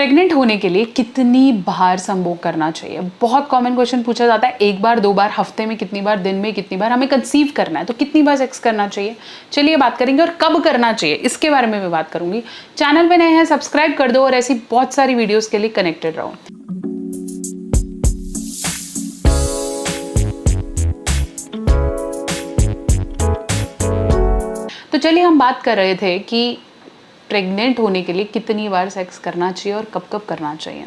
Pregnant होने के लिए कितनी बार संभोग करना चाहिए? बहुत कॉमन क्वेश्चन पूछा जाता है, एक बार, 2 बार, हफ्ते में कितनी बार, दिन में कितनी बार, हमें कंसीव करना है तो कितनी बार सेक्स करना चाहिए? चलिए बात करेंगे, और कब करना चाहिए इसके बारे में मैं बात करूंगी। चैनल पे नए हैं सब्सक्राइब कर दो और ऐसी बहुत सारी वीडियोस के लिए कनेक्टेड रहो। तो चलिए हम बात कर रहे थे कि प्रेग्नेंट होने के लिए कितनी बार सेक्स करना चाहिए और कब कब करना चाहिए।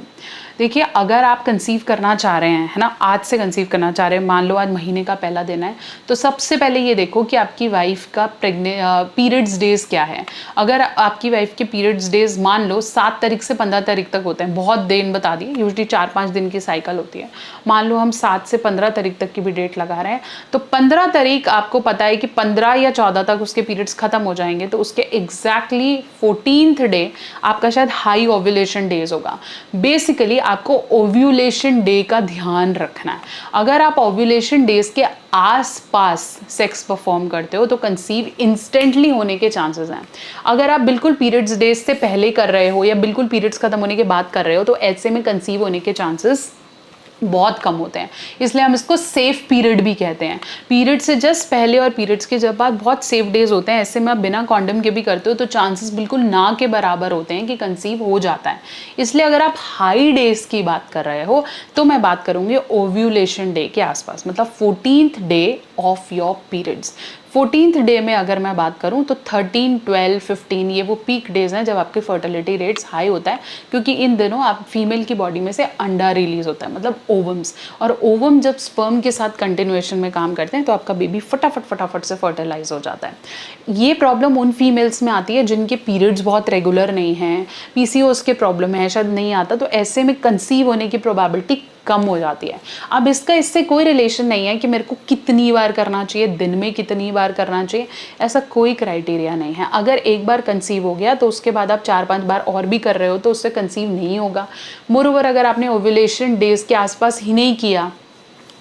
देखिए, अगर आप कंसीव करना चाह रहे हैं, है ना, आज से कंसीव करना चाह रहे हैं, मान लो आज महीने का पहला दिन है, तो सबसे पहले ये देखो कि आपकी वाइफ का पीरियड्स डेज क्या है। अगर आपकी वाइफ के पीरियड्स डेज मान लो 7 तारीख से 15 तारीख तक होते हैं, बहुत दिन बता दिए, यूजुअली 4-5 दिन की साइकिल होती है, मान लो हम 7 से 15 तारीख तक की भी डेट लगा रहे हैं, तो 15 तारीख आपको पता है कि 15 या 14 तक उसके पीरियड्स खत्म हो जाएंगे, तो उसके एग्जैक्टली 14th डे आपका शायद हाई ओव्यूलेशन डेज होगा। बेसिकली आपको ओव्यूलेशन डे का ध्यान रखना है। अगर आप ओव्यूलेशन डेज के आसपास सेक्स परफॉर्म करते हो तो कंसीव इंस्टेंटली होने के चांसेस हैं। अगर आप बिल्कुल पीरियड्स डेज से पहले कर रहे हो या बिल्कुल पीरियड्स खत्म होने के बाद कर रहे हो तो ऐसे में कंसीव होने के चांसेस बहुत कम होते हैं। इसलिए हम इसको सेफ पीरियड भी कहते हैं। पीरियड से जस्ट पहले और पीरियड्स के जब बाद बहुत सेफ डेज होते हैं, ऐसे में आप बिना कॉन्डम के भी करते हो तो चांसेस बिल्कुल ना के बराबर होते हैं कि कंसीव हो जाता है। इसलिए अगर आप हाई डेज की बात कर रहे हो तो मैं बात करूंगी ओव्यूलेशन डे के आसपास, मतलब 14th day of your periods. 14th day में अगर मैं बात करूं तो 13, 12, 15 ये वो पीक डेज हैं जब आपके फर्टिलिटी रेट्स हाई होता है, क्योंकि इन दिनों आप फीमेल की बॉडी में से अंडा रिलीज होता है, मतलब ओवम्स, और ओवम जब स्पर्म के साथ कंटिन्यूएशन में काम करते हैं तो आपका बेबी फटाफट से फर्टिलाइज हो जाता है। ये प्रॉब्लम उन फीमेल्स में आती है जिनके पीरियड्स बहुत रेगुलर नहीं हैं, पीसीओएस के प्रॉब्लम है, शायद नहीं आता, तो ऐसे में कंसीव होने की प्रोबेबिलिटी कम हो जाती है। अब इसका इससे कोई रिलेशन नहीं है कि मेरे को कितनी बार करना चाहिए, दिन में कितनी बार करना चाहिए, ऐसा कोई क्राइटेरिया नहीं है। अगर एक बार कंसीव हो गया तो उसके बाद आप 4-5 बार और भी कर रहे हो तो उससे कंसीव नहीं होगा। मोरओवर अगर आपने ओव्यूलेशन डेज के आसपास ही नहीं किया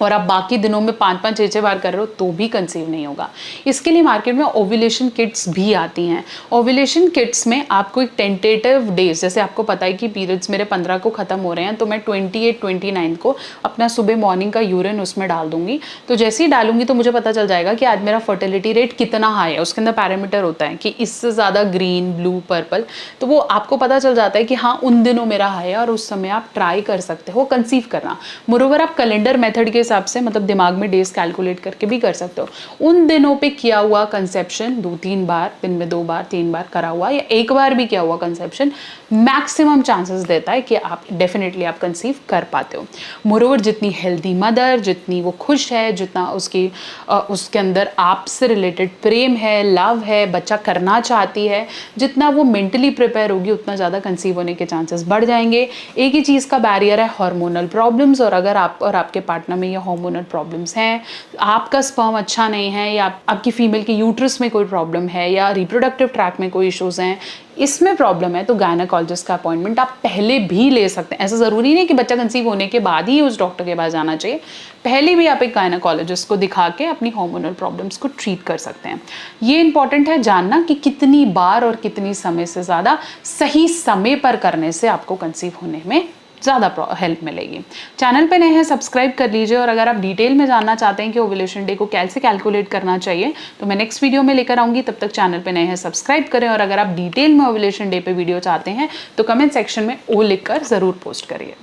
और आप बाकी दिनों में 5-5, 6-6 बार कर रहे हो तो भी कंसीव नहीं होगा। इसके लिए मार्केट में ओव्यूलेशन किट्स भी आती हैं। ओव्यूलेशन किट्स में आपको एक टेंटेटिव डेज, जैसे आपको पता है कि पीरियड्स मेरे 15 को ख़त्म हो रहे हैं तो मैं 28, 29 को अपना सुबह मॉर्निंग का यूरिन उसमें डाल दूंगी। तो जैसे ही डालूंगी तो मुझे पता चल जाएगा कि आज मेरा फर्टिलिटी रेट कितना हाई है। उसके अंदर पैरामीटर होता है कि इससे ज़्यादा ग्रीन, ब्लू, पर्पल, तो वो आपको पता चल जाता है कि हाँ उन दिनों मेरा हाई है और उस समय आप ट्राई कर सकते हो कंसीव करना। मोरोवर आप कैलेंडर मेथड के हिसाब से, मतलब दिमाग में डेज कैलकुलेट करके भी कर सकते हो। उन दिनों पे किया हुआ कंसेप्शन 2-3 बार, दिन में 2 बार, 3 बार करा हुआ या एक बार भी किया हुआ कंसेप्शन मैक्सिमम चांसेस देता है कि आप डेफिनेटली आप कंसीव कर पाते हो। मोरोवर जितनी हेल्दी मदर, जितनी वो खुश है, जितना उसके अंदर आपसे रिलेटेड प्रेम है, लव है, बच्चा करना चाहती है, जितना वो मेंटली प्रिपेयर होगी उतना ज़्यादा कंसीव होने के चांसेस बढ़ जाएंगे। एक ही चीज़ का बैरियर है, हार्मोनल प्रॉब्लम्स, और अगर आप और आपके पार्टनर में ये हार्मोनल प्रॉब्लम्स हैं, आपका स्पर्म अच्छा नहीं है या आपकी फीमेल के यूट्रस में कोई प्रॉब्लम है या रिप्रोडक्टिव ट्रैक में कोई इश्यूज हैं, इसमें प्रॉब्लम है, तो गायनेकोलॉजिस्ट का अपॉइंटमेंट आप पहले भी ले सकते हैं। ऐसा ज़रूरी नहीं कि बच्चा कंसीव होने के बाद ही उस डॉक्टर के पास जाना चाहिए, पहले भी आप एक गायनेकोलॉजिस्ट को दिखा के अपनी हार्मोनल प्रॉब्लम्स को ट्रीट कर सकते हैं। ये इंपॉर्टेंट है जानना कि कितनी बार और कितनी समय से ज़्यादा सही समय पर करने से आपको कंसीव होने में ज़्यादा हेल्प मिलेगी। चैनल पे नए हैं सब्सक्राइब कर लीजिए, और अगर आप डिटेल में जानना चाहते हैं कि ओव्यूलेशन डे को कैसे कैलकुलेट करना चाहिए तो मैं नेक्स्ट वीडियो में लेकर आऊँगी। तब तक चैनल पे नए हैं सब्सक्राइब करें, और अगर आप डिटेल में ओव्यूलेशन डे पे वीडियो चाहते हैं तो कमेंट सेक्शन में ओ लिखकर ज़रूर पोस्ट करिए।